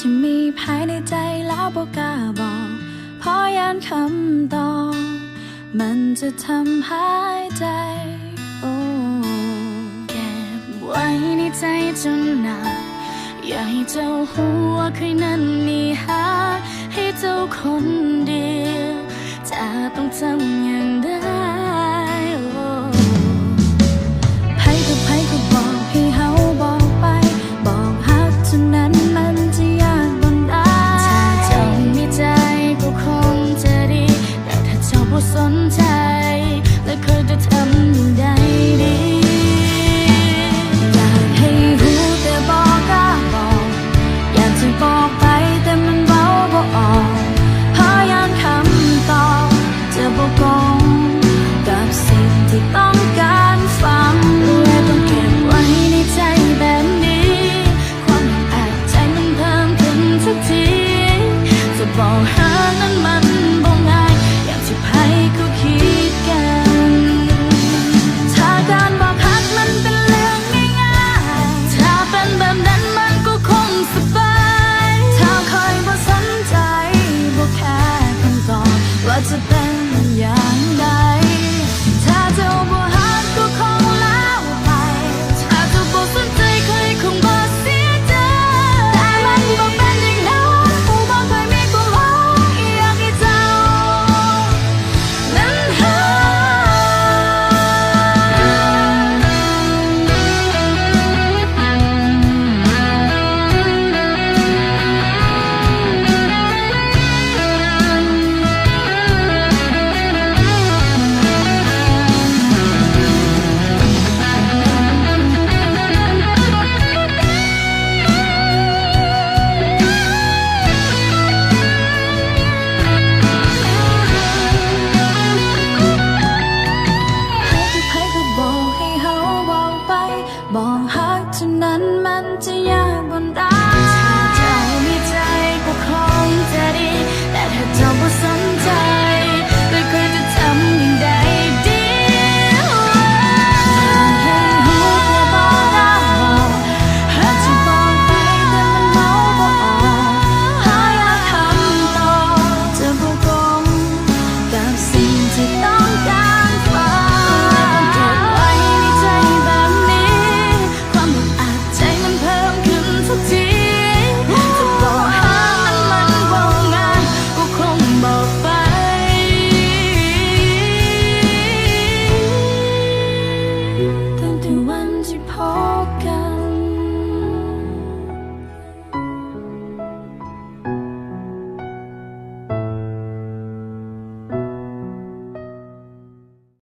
ที่มีภายในใจแล้วบ่กล้าบอกเพราะยันคำตอบมันจะทำหายใจโอ้เก็บไว้ในใจจนนานอยากให้เจ้าหัวเคยนั้นมีหาให้เจ้าคนเดียวจะต้องทำอย่างใดไผก็บอกให้เฮาบอกไปบอกฮักเท่านั้นมันจะยากบนได้ถ้าเจ้ามีใจก็คงจะดีแต่ถ้าเจ้าบ่สนใจแล้วเคยจะทำอย่างใดดีอยากให้รู้แต่บอกกล้าบอกอยากจะบอกไปแต่มันเบาบ่ออกพยายามคำตอบจะบ่กงกับสิ่งที่ต้องการฟังและต้องเก็บไว้ในใจแบบนี้ความอัดใจมันเพิ่มขึ้นทุกทีจะบอกหานั้นมันบ่ง่ายอย่างที่ไผก็คิดกันถ้าการบอกฮักมันเป็นเรื่องง่ายๆถ้าเป็นแบบนั้นมันก็คงสบายถ้าคอยบ่สนใจบ่แค่คำตอบว่าจะเป็นอย่างใดถ้าเจ้าบ่ฮักก็คงแล้วไปถ้าเจ้าบ่สนใจเคยคงบ่เสียใจแต่มันบ่เป็นอย่างนั้นคงบ่เคยมีความหวังอยากให้เจ้านั้นหาไผก็บอกให้เฮาบอกไปบอกฮักเท่านั้นมันจะยากบนได้